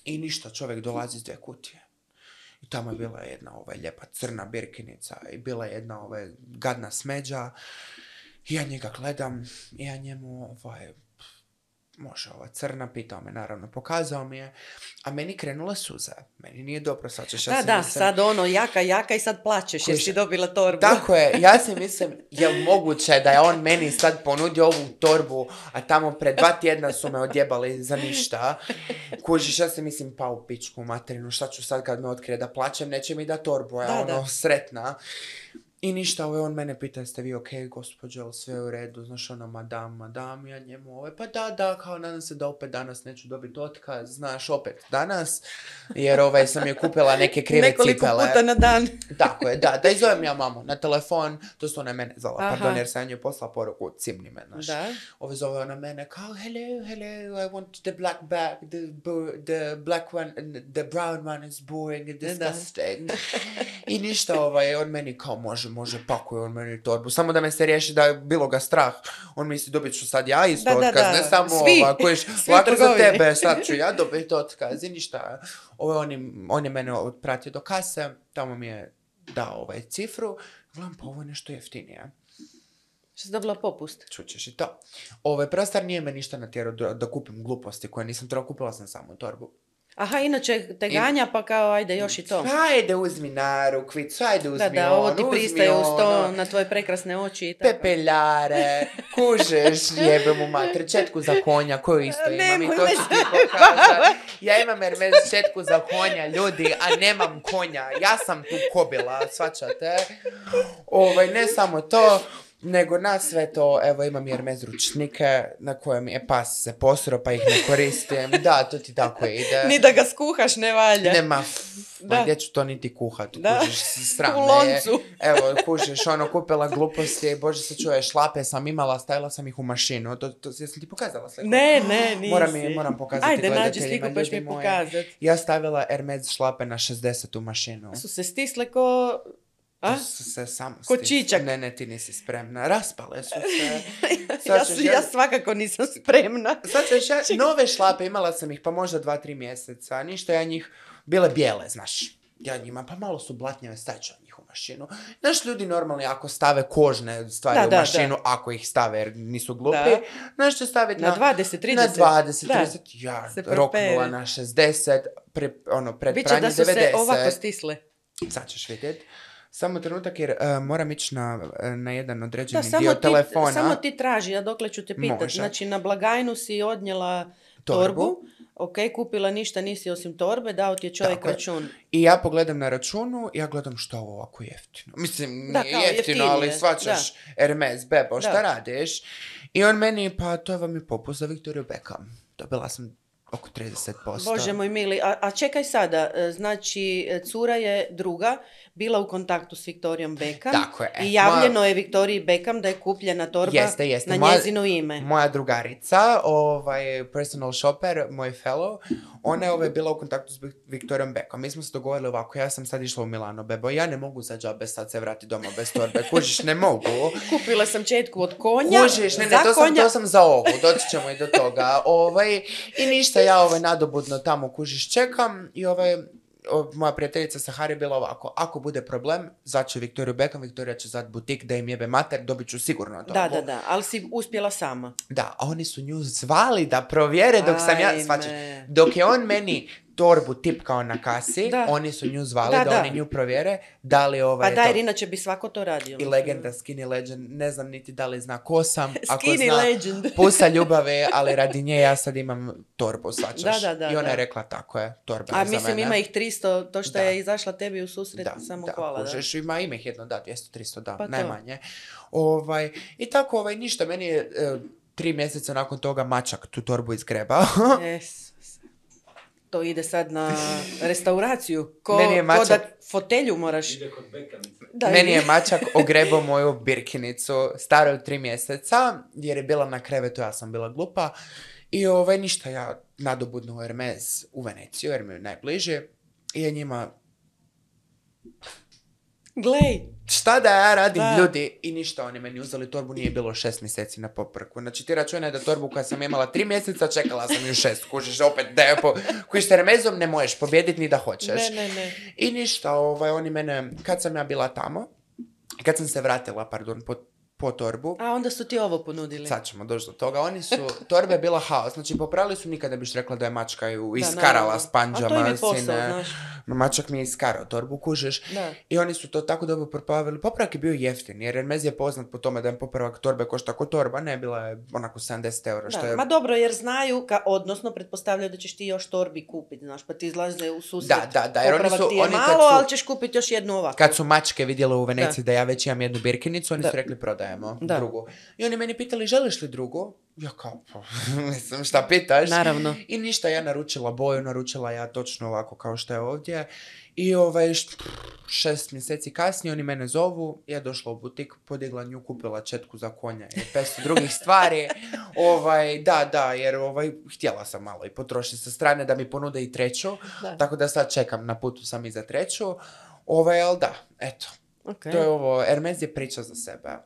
I ništa, čovjek dolazi iz 2 kutije. I tamo je bila jedna lijepa crna birkinica i bila je jedna gadna smeđa. I ja njega gledam i ja njemu može ova crna, pitao me, naravno, pokazao mi je, a meni krenule suze. Meni nije dobro, sad ćeš, sad jaka i sad plačeš jer si dobila torbu. Tako je, ja si mislim, je li moguće da je on meni sad ponudio ovu torbu, a tamo pred 2 tjedna su me odjebali za ništa. Kužiš, ja si mislim, pa u pičku materinu, šta ću sad kad me otkrije da plačem, neće mi da torbu, ja sretna. I ništa, on mene pita, jeste vi okej, gospođo, ali sve u redu, znaš, madam, ja njemu, pa da, kao nadam se da opet danas neću dobiti otkaz, znaš, opet danas, jer sam je kupila neke krive cipele. Nekoliko puta na dan. Tako je, da izovem ja mamu na telefon, to su ona mene zvala, pardon, jer sam njoj poslala poruku, cimni me, znaš. Da. Zove ona mene, kao, hello, I want the black bag, the black one, the brown one is boring and disgusting. I ništa, on meni kao, može, pakuje on meni torbu. Samo da me se riješi da je bilo ga strah. On misli, dobit ću sad ja isto otkaz, ne samo kojiš, lako za tebe, sad ću ja dobiti otkaz i ništa. On je mene pratio do kase, tamo mi je dao cifru, gledam, pa ovo je nešto jeftinije. Što si dobila popust? Čućeš i to. Prostar nije me ništa natjerao da kupim gluposti koje nisam trebala, kupila sam samo torbu. Aha, inače te ganja, pa kao, ajde, još i to. Ajde, uzmi narukvicu, ajde, uzmi ovo ti pristaje uz to, na tvoje prekrasne oči i tako. Pepeljare, kužeš, jebe mu mater, četku za konja, koju isto imam i to ću ti pokazati. Ja imam Hermes četku za konja, ljudi, a nemam konja. Ja sam tu kobila, shvaćate? Ne samo to, nego na sve to, evo imam Hermes ručnike na kojem je pas se posro pa ih ne koristim. Da, to ti tako ide. Ni da ga skuhaš ne valja. Nema, gdje ću to niti kuhat, kužiš, srame. U loncu. Evo, kužiš, kupila gluposti, bože se čuje, šlape sam imala, stavila sam ih u mašinu. Jesam ti pokazala sliku? Ne, nisi. Moram pokazati ajde, gledateljima. Ajde, nađi sliku pa ćeš mi pokazati. Ja stavila Hermes šlape na 60 u mašinu. Su se stisle ko... Ko čičak. Ne, ti nisi spremna. Raspale su se. Ja svakako nisam spremna. Nove šlape, imala sam ih pa možda 2-3 mjeseca. Ništa, ja njih bile bijele, znaš. Ja njima, pa malo su blatnjave, stavit ću njih u mašinu. Znaš, ljudi normalni ako stave kožne stvari u mašinu, ako ih stave jer nisu glupi, znaš će staviti na 20-30. Na 20-30. Ja roknula na 60, pred pranje 90. Biće da su se ovako stisle. Sad ćeš vidjeti. Samo trenutak jer moram ići na jedan određeni dio telefona. Samo ti traži, ja dokle ću te pitati. Znači na blagajnu si odnijela torbu. Ok, kupila ništa nisi osim torbe, dao ti je čovjek račun. I ja pogledam na računu i ja gledam što je ovo ovako jeftino. Mislim, nije jeftino, ali svačaš Hermes, bebo, šta radiš? I on meni, pa to vam je popust za Victoria Beckham. Dobila sam oko 30%. Bože moj mili, a čekaj sada, znači cura je druga bila u kontaktu s Victoriom Beckham. Tako je. I javljeno je Victoriji Beckham da je kupljena torba na njezino ime. Moja drugarica, personal shopper, moj fellow, ona je bila u kontaktu s Victoriom Beckham. Mi smo se dogovorili ovako, ja sam sad išla u Milano, bebo, ja ne mogu za džabe sad se vrati doma bez torbe. Kužiš, ne mogu. Kupila sam četku od konja. Kužiš, to sam za ovu, doći ćemo i do toga. I ništa, ja nadobudno tamo kužiš čekam i moja prijateljica Sahara je bila ovako, ako bude problem, zvaće Victoriju Beckham, Victoria će zvat butik da im jebe mater, dobit ću sigurno to. Da, ali si uspjela sama. Da, a oni su nju zvali da provjere dok sam ja, dok je on meni torbu tipkao na kasi, oni su nju zvali da oni nju provjere, da li Pa da, jer inače bi svako to radio. I legenda, skinny legend, ne znam niti da li zna ko sam, ako skinny zna legend. Pusa ljubave, ali radi nje ja sad imam torbu, svačaš. I ona je rekla, tako je, torba je za mene. A mislim ima ih 300, to što je izašla tebi u susret, samo hvala. Kužeš, ima ih jedno, 200-300, najmanje. I tako, ništa, meni je 3 mjeseca nakon toga mačak tu torbu izgrebao. To ide sad na restauraciju. Ko da fotelju moraš... Ide kod bekanice. Meni je mačak ogrebao moju birkinicu, staru 3 mjeseca, jer je bila na krevetu, ja sam bila glupa. I ništa, ja nadobudnu Hermes u Veneciju, jer mi je najbliže. I ja njima... Glej. Šta da ja radim, ljudi? I ništa, oni meni uzeli torbu, nije bilo 6 mjeseci na popravku. Znači ti računaj da torbu koja sam imala 3 mjeseca, čekala sam ju 6, kužiš, opet, kojiš Hermezom ne možeš pobjediti ni da hoćeš. Ne. I ništa, oni mene, kad sam ja bila tamo, kad sam se vratila, po torbu. A onda su ti ovo ponudili. Sad ćemo doći do toga. Oni su, torbe je bila haos. Znači, popravili su, nikada biš rekla da je mačka ju iskarala s panđama. A to im je posao, znaš. Mačak mi je iskarao torbu, kužiš. Da. I oni su to tako dobro popravili. Popravak je bio jeftin, jer Hermes je poznat po tome da je popravak torbe košta ko torba. Ne, bila je onako 70 eura. Što je... Ma dobro, jer znaju, odnosno pretpostavljaju da ćeš ti još torbi kupiti, znaš, pa ti izlaze u susret. Da, jer popravak ti je malo, ali ćeš kupiti još jednu ovako. Kad su mačke vidjele u Veneciji da ja već imam jednu birkinicu, oni su rekli prodajemo drugu. I oni meni pitali, želiš li drugu? Ja kao, mislim, šta pitaš? Naravno. I ništa, ja naručila boju, naručila ja točno ovako kao što je ovdje. I 6 mjeseci kasnije oni mene zovu, ja došla u butik, podigla nju, kupila četku za konja i 500 drugih stvari. Jer htjela sam malo i potrošiti sa strane da mi ponude i treću. Tako da sad čekam, na putu sam i za treću. Ali da, eto. Okay. To je Hermes je priča za sebe.